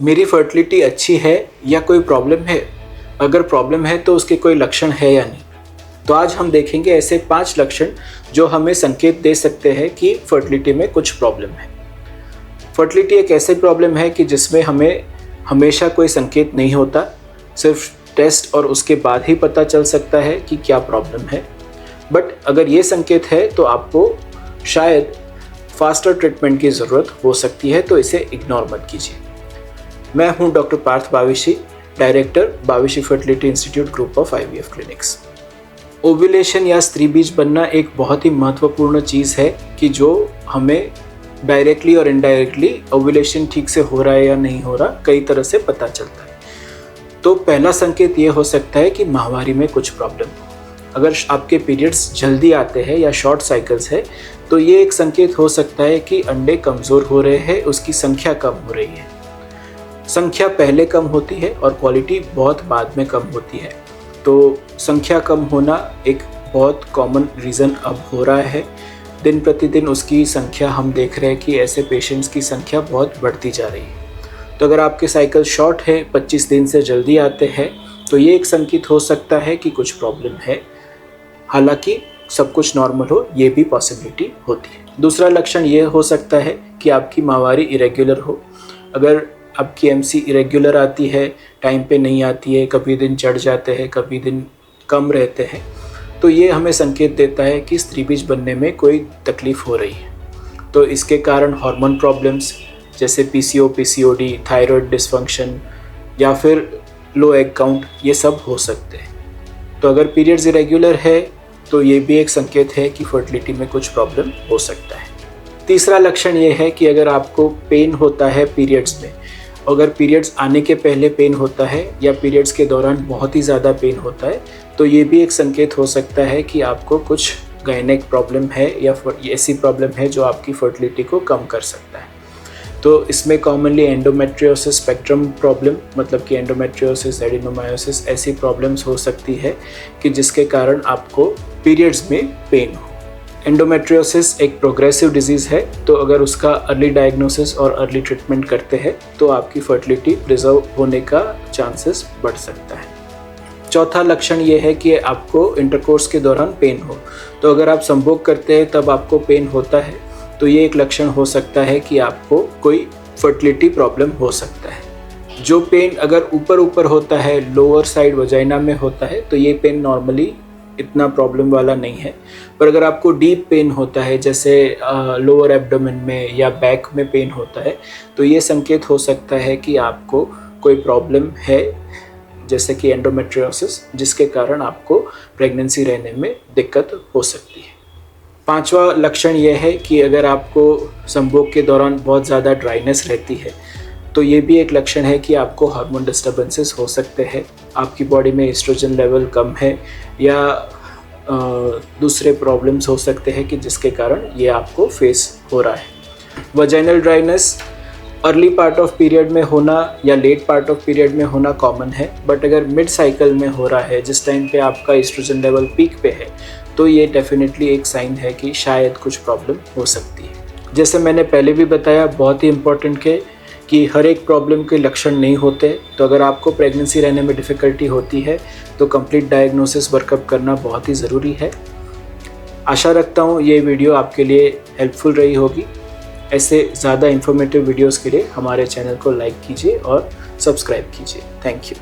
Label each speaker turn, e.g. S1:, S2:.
S1: मेरी फर्टिलिटी अच्छी है या कोई प्रॉब्लम है? अगर प्रॉब्लम है तो उसके कोई लक्षण है या नहीं? तो आज हम देखेंगे ऐसे 5 लक्षण जो हमें संकेत दे सकते हैं कि फर्टिलिटी में कुछ प्रॉब्लम है। फर्टिलिटी एक ऐसी प्रॉब्लम है कि जिसमें हमें हमेशा कोई संकेत नहीं होता, सिर्फ टेस्ट और उसके बाद ही पता चल सकता है कि क्या प्रॉब्लम है। बट अगर ये संकेत है तो आपको शायद फास्टर ट्रीटमेंट की ज़रूरत हो सकती है, तो इसे इग्नोर मत कीजिए। मैं हूं doctor Parth Bavishi, director Bavishi fertility institute group of IVF clinics. Ovulation या स्त्री बीज बनना एक बहुत ही महत्वपूर्ण चीज़ है कि जो हमें डायरेक्टली और इनडायरेक्टली ओव्यूलेशन ठीक से हो रहा है या नहीं हो रहा कई तरह से पता चलता है। तो पहला संकेत ये हो सकता है कि माहवारी में कुछ प्रॉब्लम हो। अगर आपके पीरियड्स जल्दी आते हैं या शॉर्ट साइकिल्स है तो ये एक संकेत हो सकता है कि अंडे कमज़ोर हो रहे हैं, उसकी संख्या कम हो रही है। संख्या पहले कम होती है और क्वालिटी बहुत बाद में कम होती है। तो संख्या कम होना एक बहुत कॉमन रीज़न अब हो रहा है। दिन प्रतिदिन उसकी संख्या हम देख रहे हैं कि ऐसे पेशेंट्स की संख्या बहुत बढ़ती जा रही है। तो अगर आपके साइकिल शॉर्ट है, 25 दिन से जल्दी आते हैं, तो ये एक संकेत हो सकता है कि कुछ प्रॉब्लम है। हालांकि सब कुछ नॉर्मल हो, ये भी पॉसिबिलिटी होती है। दूसरा लक्षण ये हो सकता है कि आपकी माहवारी इरेगुलर हो। अगर आपकी MC इरेगुलर आती है, टाइम पे नहीं आती है, कभी दिन चढ़ जाते हैं, कभी दिन कम रहते हैं, तो ये हमें संकेत देता है कि स्त्री बीज बनने में कोई तकलीफ़ हो रही है। तो इसके कारण हार्मोन प्रॉब्लम्स जैसे PCO, PCOD, थायराइड डिसफंक्शन या फिर लो एग काउंट, ये सब हो सकते हैं। तो अगर पीरियड्स इरेगुलर है तो ये भी एक संकेत है कि फर्टिलिटी में कुछ प्रॉब्लम हो सकता है। तीसरा लक्षण ये है कि अगर आपको पेन होता है पीरियड्स में, अगर पीरियड्स आने के पहले पेन होता है या पीरियड्स के दौरान बहुत ही ज़्यादा पेन होता है, तो ये भी एक संकेत हो सकता है कि आपको कुछ गायनेक प्रॉब्लम है या ऐसी प्रॉब्लम है जो आपकी फर्टिलिटी को कम कर सकता है। तो इसमें कॉमनली एंडोमेट्रियोसिस स्पेक्ट्रम प्रॉब्लम, मतलब कि एंडोमेट्रियोसिस, एडिनोमायोसिस, ऐसी प्रॉब्लम्स हो सकती है कि जिसके कारण आपको पीरियड्स में पेन हो। एंडोमेट्रियोसिस एक प्रोग्रेसिव डिजीज़ है, तो अगर उसका अर्ली डायग्नोसिस और अर्ली ट्रीटमेंट करते हैं तो आपकी फर्टिलिटी प्रिजर्व होने का चांसेस बढ़ सकता है। चौथा लक्षण ये है कि आपको इंटरकोर्स के दौरान पेन हो। तो अगर आप संभोग करते हैं तब आपको पेन होता है, तो ये एक लक्षण हो सकता है कि आपको कोई फर्टिलिटी प्रॉब्लम हो सकता है। जो पेन अगर ऊपर ऊपर होता है, लोअर साइड वजाइना में होता है, तो ये पेन नॉर्मली इतना प्रॉब्लम वाला नहीं है। पर अगर आपको डीप पेन होता है, जैसे लोअर एब्डोमेन में या बैक में पेन होता है, तो ये संकेत हो सकता है कि आपको कोई प्रॉब्लम है, जैसे कि एंडोमेट्रियोसिस, जिसके कारण आपको प्रेगनेंसी रहने में दिक्कत हो सकती है। पांचवा लक्षण यह है कि अगर आपको संभोग के दौरान बहुत ज़्यादा ड्राइनेस रहती है, तो ये भी एक लक्षण है कि आपको हार्मोन डिस्टर्बेंसेस हो सकते हैं, आपकी बॉडी में एस्ट्रोजन लेवल कम है या दूसरे प्रॉब्लम्स हो सकते हैं कि जिसके कारण ये आपको फेस हो रहा है। Vaginal dryness early part of period में होना या लेट पार्ट ऑफ पीरियड में होना कॉमन है, बट अगर मिड साइकिल में हो रहा है, जिस टाइम पे आपका एस्ट्रोजन लेवल पीक पे है, तो ये डेफिनेटली एक साइन है कि शायद कुछ प्रॉब्लम हो सकती है। जैसे मैंने पहले भी बताया, बहुत ही इम्पोर्टेंट है कि हर एक प्रॉब्लम के लक्षण नहीं होते। तो अगर आपको प्रेगनेंसी रहने में डिफ़िकल्टी होती है तो कंप्लीट डायग्नोसिस वर्कअप करना बहुत ही ज़रूरी है। आशा रखता हूँ ये वीडियो आपके लिए हेल्पफुल रही होगी। ऐसे ज़्यादा इन्फॉर्मेटिव वीडियोज़ के लिए हमारे चैनल को लाइक कीजिए और सब्सक्राइब कीजिए। Thank you.